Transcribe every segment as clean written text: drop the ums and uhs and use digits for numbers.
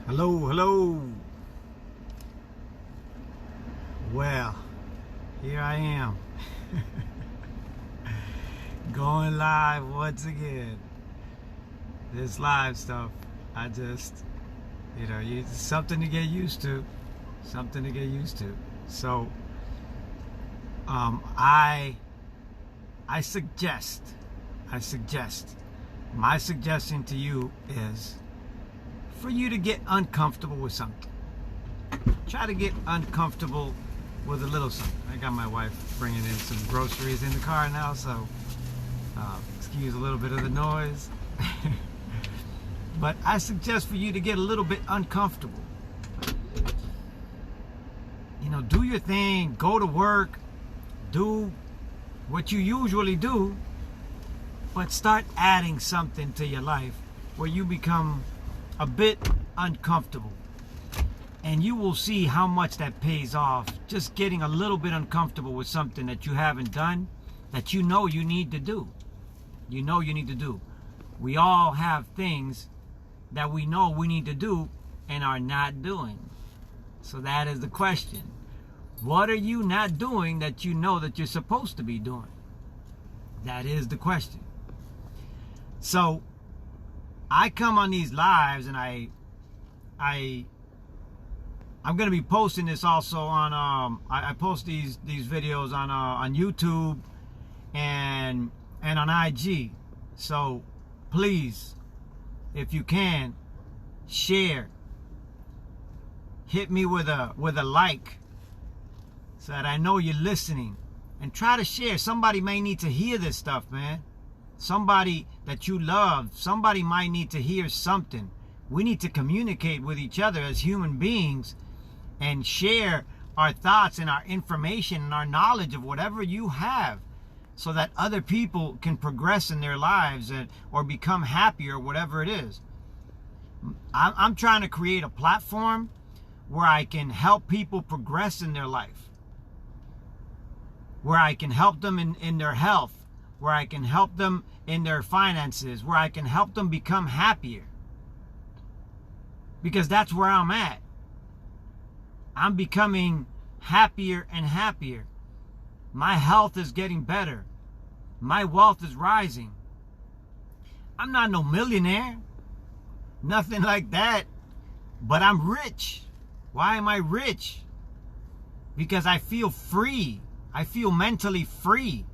Hello, hello. Well, here I am. Going live once again. This live stuff, I just, it's something to get used to. Something to get used to. So, I suggest, my suggestion to you is for you to get uncomfortable with something. Try to get uncomfortable with a little something. I got my wife bringing in some groceries in the car now, so excuse a little bit of the noise. But I suggest for you to get a little bit uncomfortable. Do your thing, go to work, do what you usually do, but start adding something to your life where you become a bit uncomfortable. And you will see how much that pays off. Just getting a little bit uncomfortable with something that you haven't done, that you know you need to do. We all have things that we know we need to do and are not doing. So that is the question. What are you not doing that you know that you're supposed to be doing? That is the question. So I come on these lives and I'm going to be posting this also on I post these videos on YouTube and on IG. So please, if you can, share. Hit me with a like so that I know you're listening, and try to share. Somebody may need to hear this stuff, man. Somebody that you love, somebody might need to hear something. We need to communicate with each other as human beings and share our thoughts and our information and our knowledge of whatever you have, so that other people can progress in their lives or become happier, whatever it is. I'm trying to create a platform where I can help people progress in their life, where I can help them in their health, where I can help them in their finances, where I can help them become happier. Because that's where I'm at. I'm becoming happier and happier. My health is getting better. My wealth is rising. I'm not no millionaire. Nothing like that. But I'm rich. Why am I rich? Because I feel free. I feel mentally free.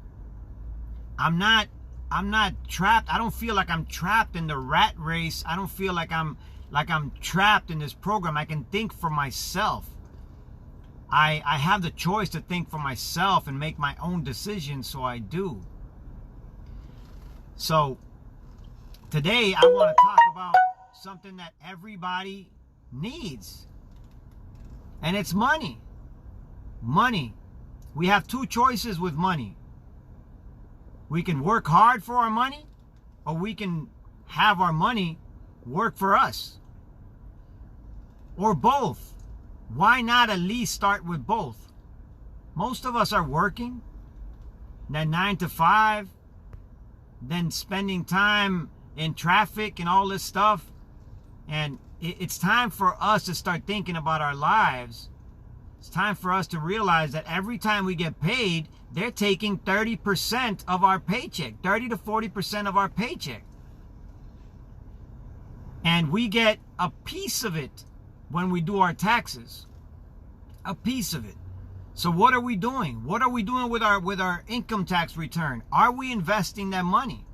I'm not trapped. I don't feel like I'm trapped in the rat race. I don't feel like I'm trapped in this program. I can think for myself. I have the choice to think for myself and make my own decisions, so I do. So today I want to talk about something that everybody needs. And it's money. Money. We have two choices with money. We can work hard for our money, or we can have our money work for us. Or both. Why not at least start with both? Most of us are working, then 9 to 5, then spending time in traffic and all this stuff. And it's time for us to start thinking about our lives. It's time for us to realize that every time we get paid, they're taking 30% of our paycheck, 30 to 40% of our paycheck. And we get a piece of it when we do our taxes. A piece of it. So what are we doing? What are we doing with our income tax return? Are we investing that money?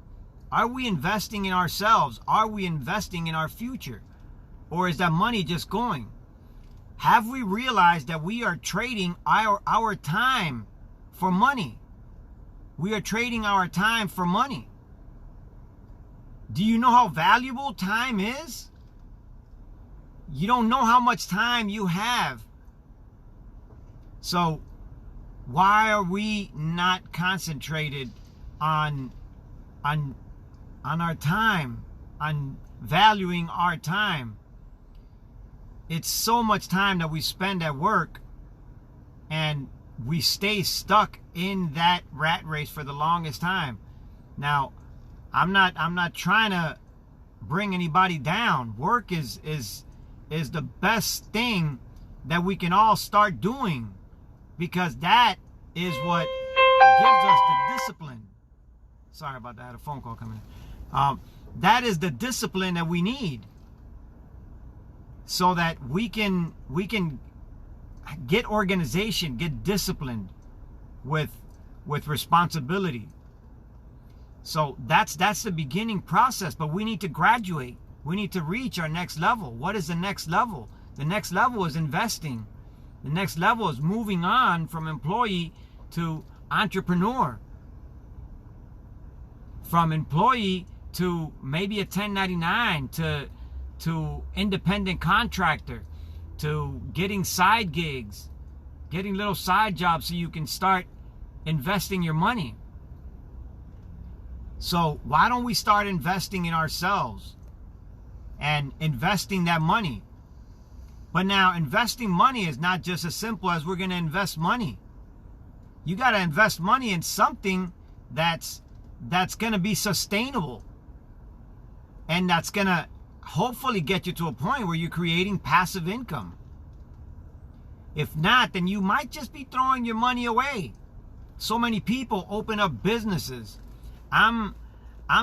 Are we investing in ourselves? Are we investing in our future? Or is that money just going? Have we realized that we are trading our time for money? We are trading our time for money. Do you know how valuable time is? You don't know how much time you have. So why are we not concentrated on our time, on valuing our time? It's so much time that we spend at work, and we stay stuck in that rat race for the longest time. Now, I'm not trying to bring anybody down. Work is is the best thing that we can all start doing, because that is what gives us the discipline. Sorry about that. I had a phone call coming in. That is the discipline that we need, so that we can get organization, get disciplined with responsibility. So that's the beginning process, but we need to graduate. We need to reach our next level. What is the next level? The next level is investing. The next level is moving on from employee to entrepreneur. From employee to maybe a 1099, to independent contractor, to getting side gigs, getting little side jobs so you can start investing your money. So why don't we start investing in ourselves and investing that money? But now, investing money is not just as simple as we're going to invest money. You got to invest money in something that's going to be sustainable, and that's going to hopefully get you to a point where you're creating passive income. If not, then you might just be throwing your money away. So many people open up businesses. I'm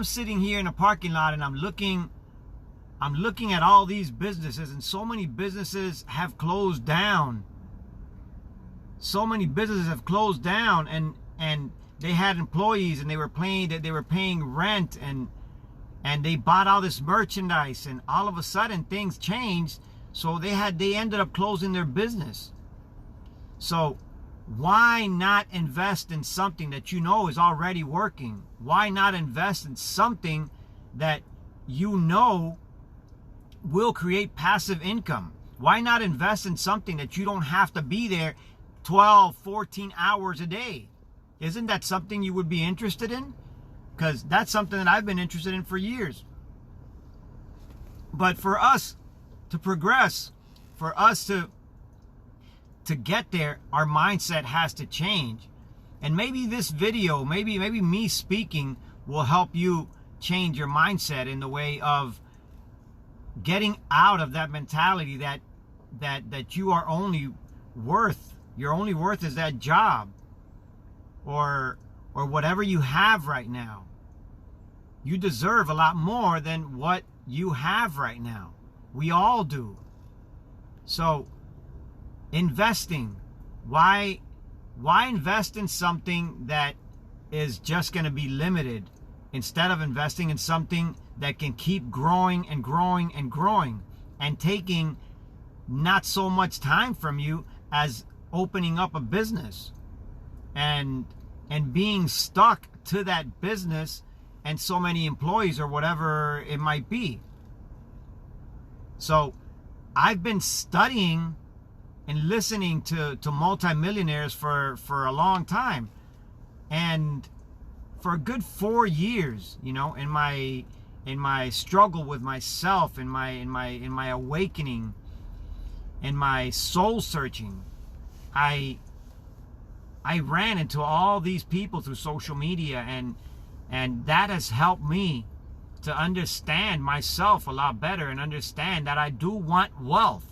sitting here in a parking lot, and I'm looking at all these businesses, and so many businesses have closed down. So many businesses have closed down, and they had employees, and they were paying rent, and they bought all this merchandise, and all of a sudden things changed, so they ended up closing their business. So why not invest in something that you know is already working? Why not invest in something that you know will create passive income? Why not invest in something that you don't have to be there 12, 14 hours a day? Isn't that something you would be interested in? Because that's something that I've been interested in for years. But for us to progress, for us to get there, our mindset has to change. And maybe this video, maybe me speaking will help you change your mindset in the way of getting out of that mentality that you are only worth, your only worth is that job or whatever you have right now. You deserve a lot more than what you have right now. We all do. So investing, why invest in something that is just going to be limited instead of investing in something that can keep growing and growing and growing, and taking not so much time from you as opening up a business and being stuck to that business and so many employees or whatever it might be. So I've been studying and listening to multimillionaires for a long time, and for a good 4 years, you know, in my struggle with myself, in my awakening, in my soul searching, I ran into all these people through social media, and that has helped me to understand myself a lot better and understand that I do want wealth.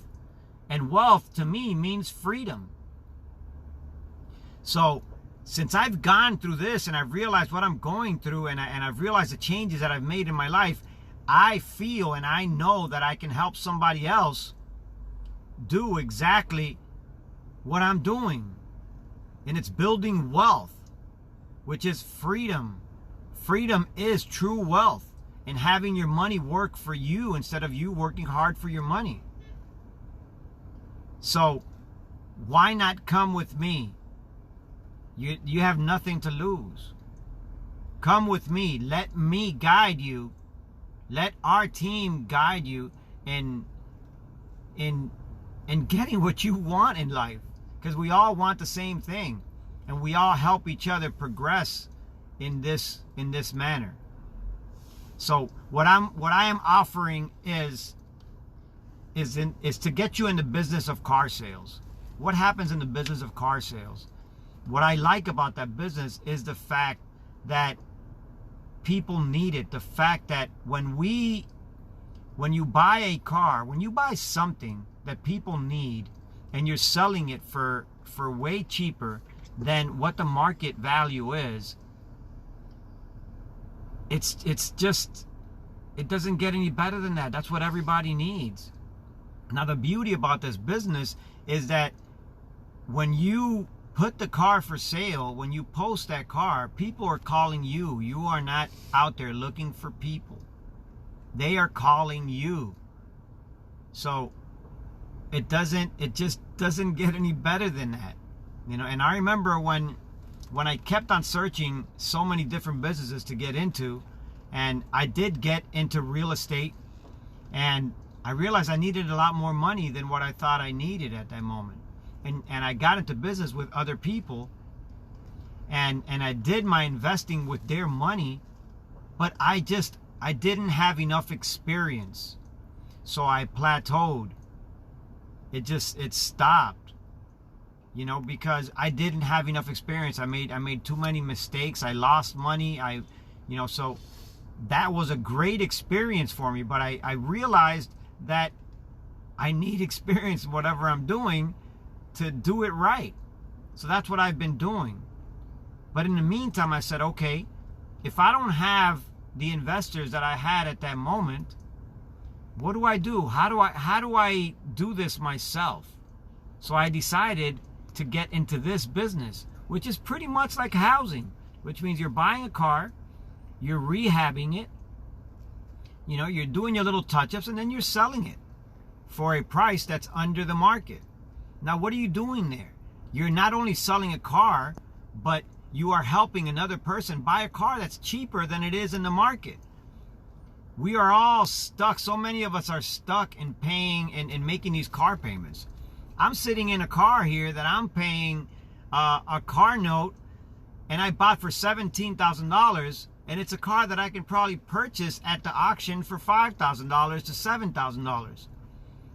And wealth to me means freedom. So since I've gone through this and I've realized what I'm going through, and I've realized the changes that I've made in my life, I feel and I know that I can help somebody else do exactly what I'm doing. And it's building wealth, which is freedom. Freedom is true wealth, and having your money work for you instead of you working hard for your money. So why not come with me? You have nothing to lose. Come with me. Let me guide you. Let our team guide you in getting what you want in life. Because we all want the same thing, and we all help each other progress in this manner. So what I am offering is to get you in the business of car sales. What happens in the business of car sales? What I like about that business is the fact that people need it. The fact that when we when you buy a car, when you buy something that people need and you're selling it for way cheaper than what the market value is, it's just, it doesn't get any better than that. That's what everybody needs. Now, the beauty about this business is that when you put the car for sale, when you post that car, people are calling you. You are not out there looking for people. They are calling you. So it just doesn't get any better than that. You know, and I remember when I kept on searching so many different businesses to get into, and I did get into real estate, and I realized I needed a lot more money than what I thought I needed at that moment. And I got into business with other people, and I did my investing with their money, but I didn't have enough experience. So I plateaued. It stopped. You know, because I didn't have enough experience. I made too many mistakes. I lost money. So that was a great experience for me, but I realized that I need experience in whatever I'm doing to do it right. So that's what I've been doing. But in the meantime, I said, okay, if I don't have the investors that I had at that moment, what do I do? How do I do this myself? So I decided to get into this business, which is pretty much like housing, which means you're buying a car, you're rehabbing it, you know, you're doing your little touch-ups, and then you're selling it for a price that's under the market. Now, what are you doing there? You're not only selling a car, but you are helping another person buy a car that's cheaper than it is in the market. We are all stuck. So many of us are stuck in paying and making these car payments. I'm sitting in a car here that I'm paying a car note, and I bought for $17,000, and it's a car that I can probably purchase at the auction for $5,000 to $7,000.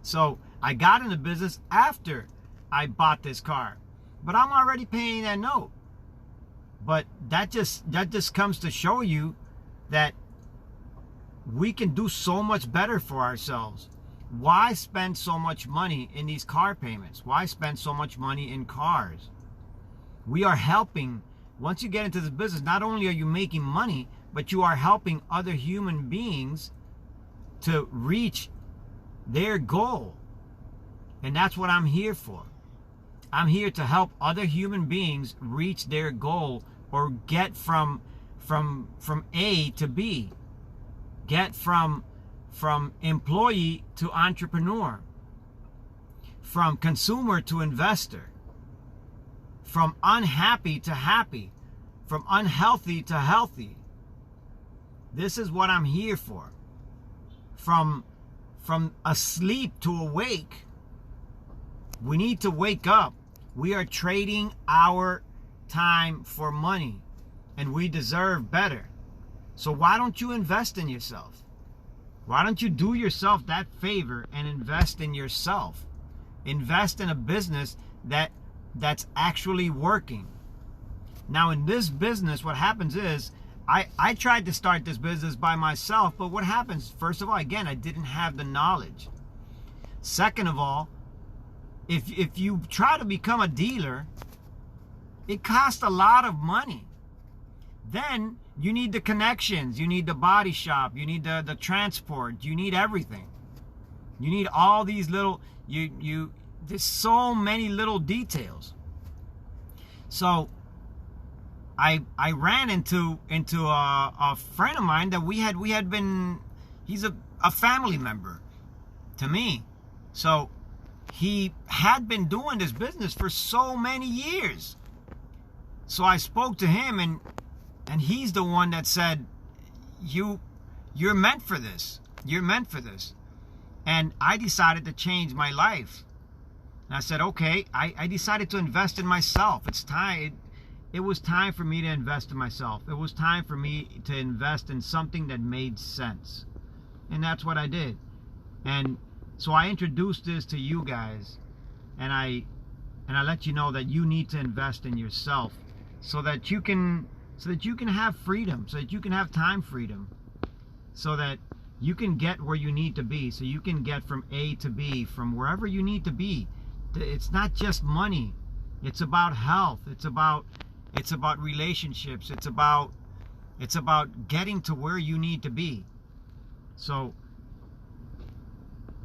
So I got in the business after I bought this car, but I'm already paying that note. But that just comes to show you that we can do so much better for ourselves. Why spend so much money in these car payments? Why spend so much money in cars? We are helping. Once you get into this business, not only are you making money, but you are helping other human beings to reach their goal. And that's what I'm here for. I'm here to help other human beings reach their goal, or get from A to B. Get from employee to entrepreneur. From consumer to investor. From unhappy to happy. From unhealthy to healthy. This is what I'm here for. From asleep to awake. We need to wake up. We are trading our time for money, and we deserve better. So why don't you invest in yourself? Why don't you do yourself that favor and invest in yourself? Invest in a business that's actually working. Now, in this business, what happens is, I tried to start this business by myself, but what happens? First of all, again, I didn't have the knowledge. Second of all, if you try to become a dealer, it costs a lot of money. Then you need the connections, you need the body shop, you need the transport, you need everything. You need all these little, there's so many little details. So I ran into a friend of mine that we had been, he's a family member to me. So he had been doing this business for so many years. So I spoke to him, and he's the one that said, you're meant for this. You're meant for this. And I decided to change my life. And I said, okay, I decided to invest in myself. It's time. It was time for me to invest in myself. It was time for me to invest in something that made sense. And that's what I did. And so I introduced this to you guys, and I let you know that you need to invest in yourself so that you can have freedom, so that you can have time freedom, so that you can get where you need to be. So you can get from A to B, from wherever you need to be. It's not just money. It's about health. It's about relationships. It's about getting to where you need to be. So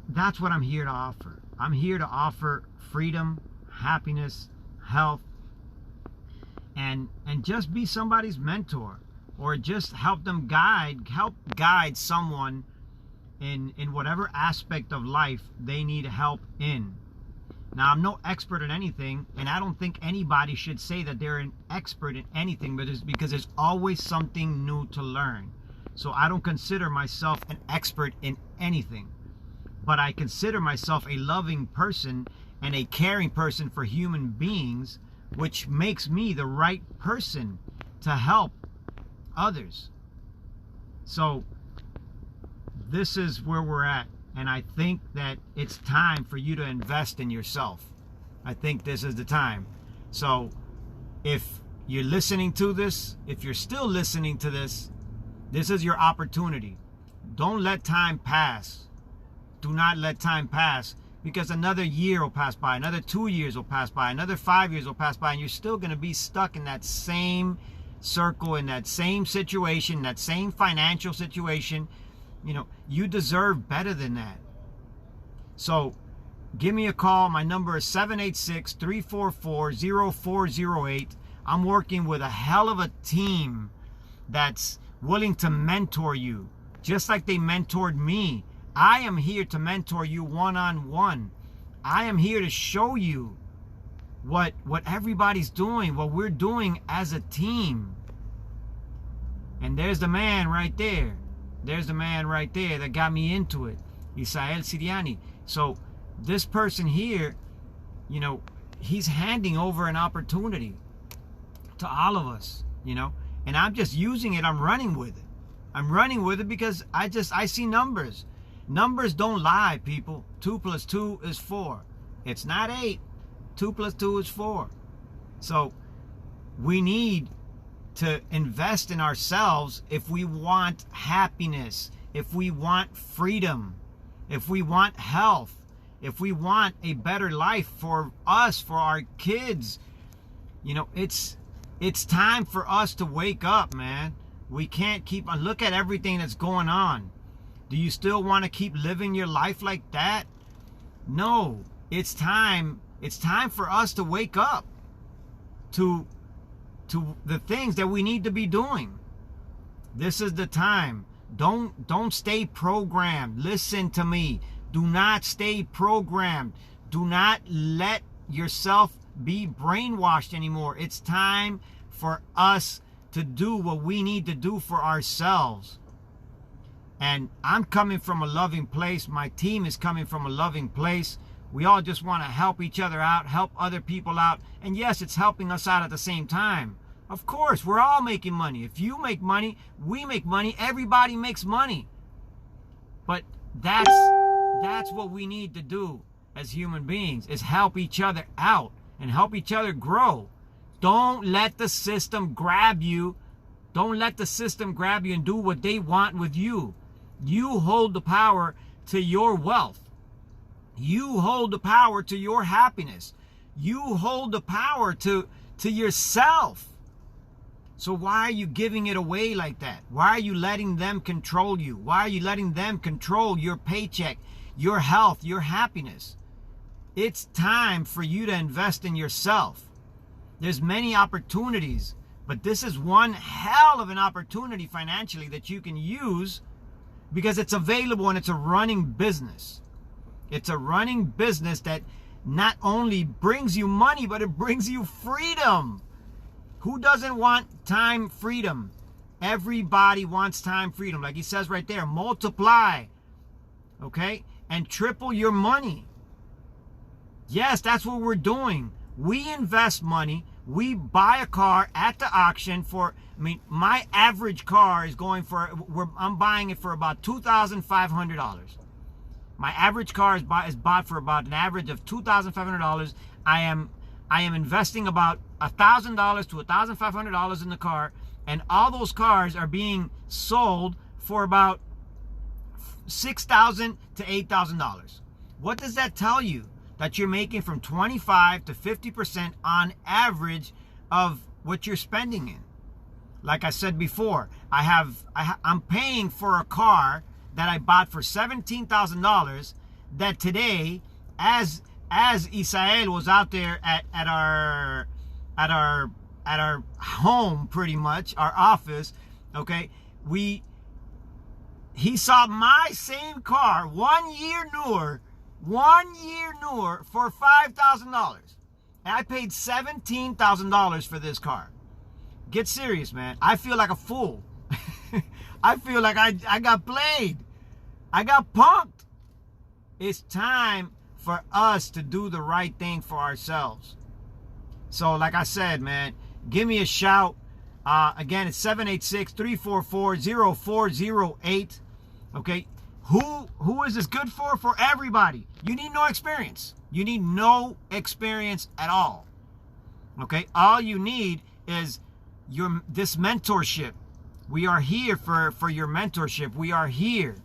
that's what I'm here to offer. I'm here to offer freedom, happiness, health, and just be somebody's mentor, or just help guide someone in whatever aspect of life they need help in. Now, I'm no expert in anything, and I don't think anybody should say that they're an expert in anything, but it's because there's always something new to learn. So I don't consider myself an expert in anything, but I consider myself a loving person and a caring person for human beings, which makes me the right person to help others. So this is where we're at. And I think that it's time for you to invest in yourself. I think this is the time. So if you're listening to this, if you're still listening to this, this is your opportunity. Don't let time pass. Do not let time pass, because another year will pass by, another 2 years will pass by, another 5 years will pass by, and you're still going to be stuck in that same circle, in that same situation, that same financial situation. You know, you deserve better than that. So give me a call. My number is 786-344-0408. I'm working with a hell of a team that's willing to mentor you, just like they mentored me. I am here to mentor you one-on-one. I am here to show you what everybody's doing, what we're doing as a team. And there's the man right there. There's the man right there that got me into it, Isael Siriani. So this person here, you know, he's handing over an opportunity to all of us, you know, and I'm just using it. I'm running with it. I'm running with it because I see numbers. Numbers don't lie, people. 2 + 2 is 4. It's not 8. 2 + 2 is 4. So we need to invest in ourselves if we want happiness, if we want freedom, if we want health, if we want a better life for us, for our kids. You know, it's time for us to wake up, man. We can't keep on. Look at everything that's going on. Do you still want to keep living your life like that? No. It's time for us to wake up to the things that we need to be doing. This is the time. Don't stay programmed. Listen to me. Do not stay programmed. Do not let yourself be brainwashed anymore. It's time for us to do what we need to do for ourselves. And I'm coming from a loving place. My team is coming from a loving place. We all just want to help each other out, help other people out. And yes, it's helping us out at the same time. Of course, we're all making money. If you make money, we make money. Everybody makes money. But that's what we need to do as human beings, is help each other out and help each other grow. Don't let the system grab you. Don't let the system grab you and do what they want with you. You hold the power to your wealth. You hold the power to your happiness. You hold the power to yourself. So why are you giving it away like that? Why are you letting them control you? Why are you letting them control your paycheck, your health, your happiness? It's time for you to invest in yourself. There's many opportunities, but this is one hell of an opportunity financially that you can use because it's available and it's a running business. It's a running business that not only brings you money, but it brings you freedom. Who doesn't want time freedom? Everybody wants time freedom. Like he says right there, multiply, okay? And triple your money. Yes, that's what we're doing. We invest money. We buy a car at the auction for, my average car is going for, I'm buying it for about $2,500. My average car is bought for about an average of $2,500. I am investing about $1,000 to $1,500 in the car, and all those cars are being sold for about $6,000 to $8,000. What does that tell you? That you're making from 25 to 50% on average of what you're spending in. Like I said before, I'm paying for a car that I bought for $17,000 that today, as Isael was out there at our home, pretty much, our office, okay, he saw my same car 1 year newer for $5,000. And I paid $17,000 for this car. Get serious, man. I feel like a fool. I feel like I got played. I got punked. It's time for us to do the right thing for ourselves. So like I said, man, give me a shout. Again, it's 786-344-0408. Okay. Who is this good for? For everybody. You need no experience. You need no experience at all. Okay? All you need is this mentorship. We are here for your mentorship. We are here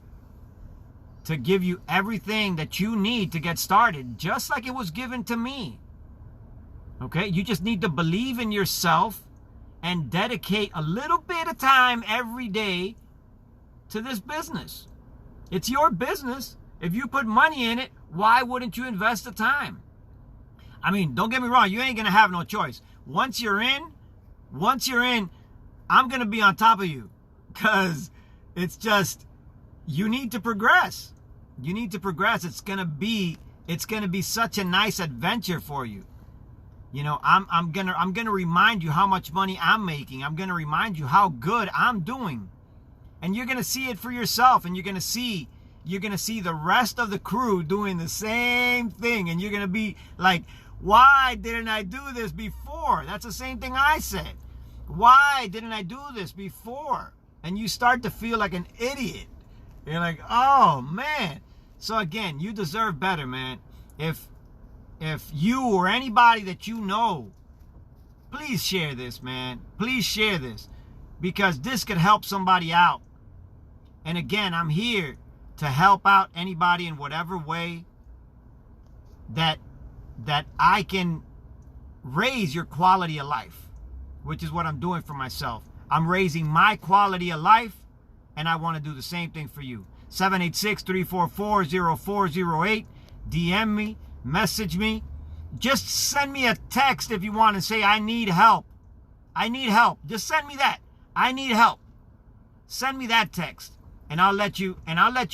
to give you everything that you need to get started, just like it was given to me. Okay? You just need to believe in yourself and dedicate a little bit of time every day to this business. It's your business. If you put money in it, why wouldn't you invest the time? I mean, don't get me wrong. You ain't going to have no choice. Once you're in, I'm going to be on top of you. Because it's just, you need to progress. You need to progress. It's going to be such a nice adventure for you. You know, I'm going to remind you how much money I'm making. I'm going to remind you how good I'm doing. And you're going to see it for yourself, and you're going to see the rest of the crew doing the same thing, and you're going to be like, why didn't I do this before? That's the same thing I said. Why didn't I do this before? And you start to feel like an idiot. You're like, oh man. So again, you deserve better, man. If you or anybody that you know, please share this, man. Please share this, because this could help somebody out. And again, I'm here to help out anybody in whatever way that I can raise your quality of life, which is what I'm doing for myself. I'm raising my quality of life, and I want to do the same thing for you. 786-344-0408. DM me, message me. Just send me a text if you want and say, I need help. I need help. Just send me that. I need help. Send me that text. And I'll let you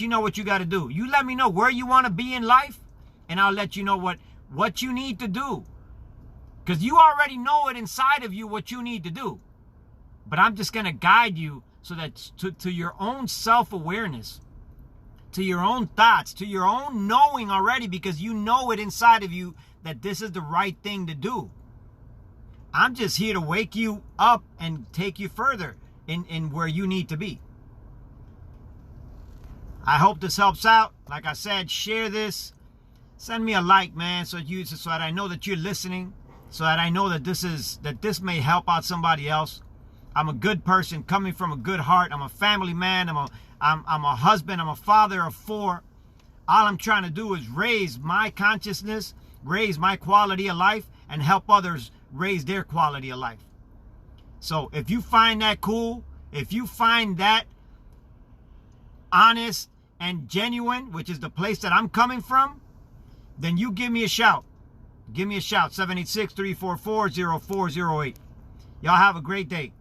know what you got to do. You let me know where you want to be in life, and I'll let you know what you need to do. Because you already know it inside of you what you need to do. But I'm just going to guide you so that to your own self-awareness, to your own thoughts, to your own knowing already, because you know it inside of you that this is the right thing to do. I'm just here to wake you up and take you further in where you need to be. I hope this helps out. Like I said, share this. Send me a like, man, so that I know that you're listening, so that I know that this may help out somebody else. I'm a good person coming from a good heart. I'm a family man. I'm a husband. I'm a father of 4. All I'm trying to do is raise my consciousness, raise my quality of life, and help others raise their quality of life. So if you find that cool, if you find that honest and genuine, which is the place that I'm coming from, then you give me a shout. Give me a shout. 786-344-0408. Y'all have a great day.